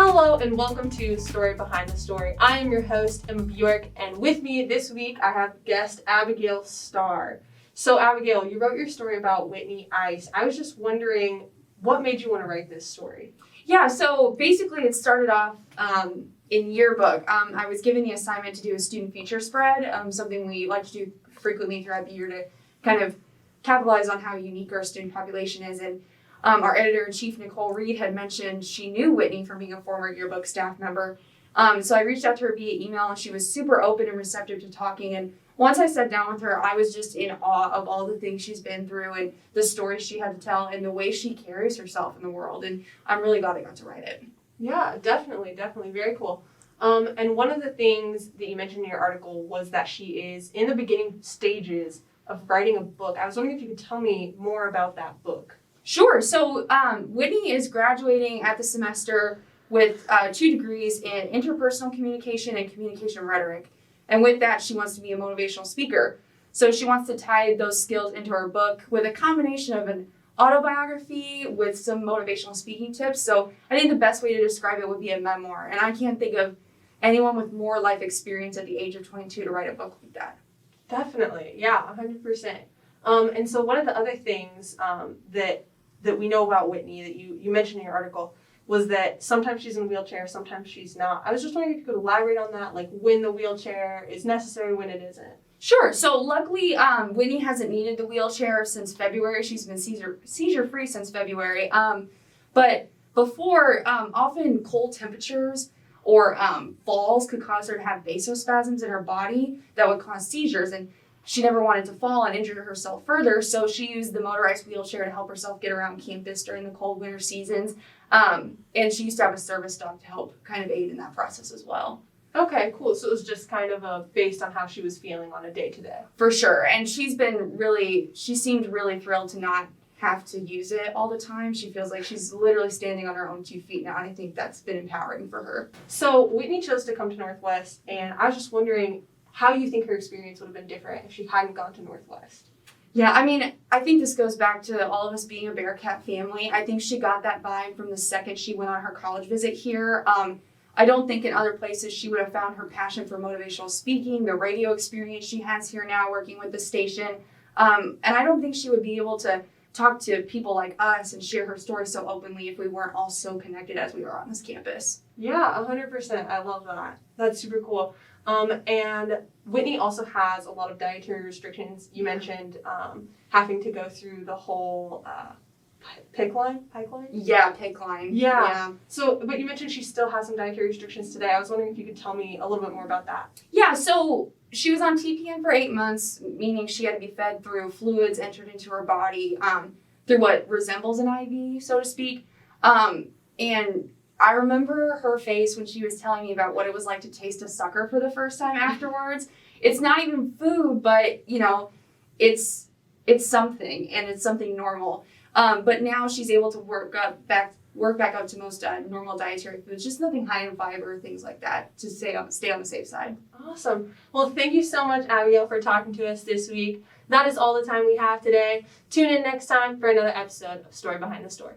Hello and welcome to Story Behind the Story. I am your host, Emma Bjork, and with me this week I have guest Abigail Starr. So Abigail, you wrote your story about Whitnee Ice. I was just wondering, what made you want to write this story? Yeah, so basically it started off in yearbook. I was given the assignment to do a student feature spread, something we like to do frequently throughout the year to kind of capitalize on how unique our student population is. And our editor-in-chief, Nicole Reed, had mentioned she knew Whitney from being a former yearbook staff member. So I reached out to her via email, and she was super open and receptive to talking. And once I sat down with her, I was just in awe of all the things she's been through and the stories she had to tell and the way she carries herself in the world. And I'm really glad I got to write it. Yeah, definitely. Very cool. And one of the things that you mentioned in your article was that she is in the beginning stages of writing a book. I was wondering if you could tell me more about that book. Sure. So Whitney is graduating at the semester with 2 degrees in interpersonal communication and communication rhetoric. And with that, she wants to be a motivational speaker. So she wants to tie those skills into her book with a combination of an autobiography with some motivational speaking tips. So I think the best way to describe it would be a memoir. And I can't think of anyone with more life experience at the age of 22 to write a book like that. Definitely. Yeah, 100%. And so one of the other things that we know about Whitney that you mentioned in your article was that sometimes she's in a wheelchair, sometimes she's not. I was just wondering if you could elaborate on that, like when the wheelchair is necessary, when it isn't. Sure. So luckily, Whitney hasn't needed the wheelchair since February. She's been seizure-free since February. But before, often cold temperatures or falls could cause her to have vasospasms in her body that would cause seizures. And she never wanted to fall and injure herself further, so she used the motorized wheelchair to help herself get around campus during the cold winter seasons. And she used to have a service dog to help kind of aid in that process as well. Okay, cool. So it was just kind of based on how she was feeling on a day-to-day. For sure. And she seemed really thrilled to not have to use it all the time. She feels like she's literally standing on her own 2 feet now, and I think that's been empowering for her. So Whitney chose to come to Northwest, and I was just wondering how you think her experience would have been different if she hadn't gone to Northwest. Yeah, I mean, I think this goes back to all of us being a Bearcat family. I think she got that vibe from the second she went on her college visit here. I don't think in other places she would have found her passion for motivational speaking, the radio experience she has here now working with the station. And I don't think she would be able to talk to people like us and share her story so openly if we weren't all so connected as we are on this campus. Yeah, 100%. I love that. That's super cool. And Whitney also has a lot of dietary restrictions. You mentioned having to go through the whole pipeline? Yeah, pipeline. Yeah. So, but you mentioned she still has some dietary restrictions today. I was wondering if you could tell me a little bit more about that. Yeah, so she was on TPN for 8 months, meaning she had to be fed through fluids entered into her body through what resembles an IV, so to speak. And I remember her face when she was telling me about what it was like to taste a sucker for the first time afterwards. It's not even food, but, it's something, and it's something normal. But now she's able to work back up to most normal dietary foods, just nothing high in fiber, things like that, to stay on the safe side. Awesome. Well, thank you so much, Abigail, for talking to us this week. That is all the time we have today. Tune in next time for another episode of Story Behind the Story.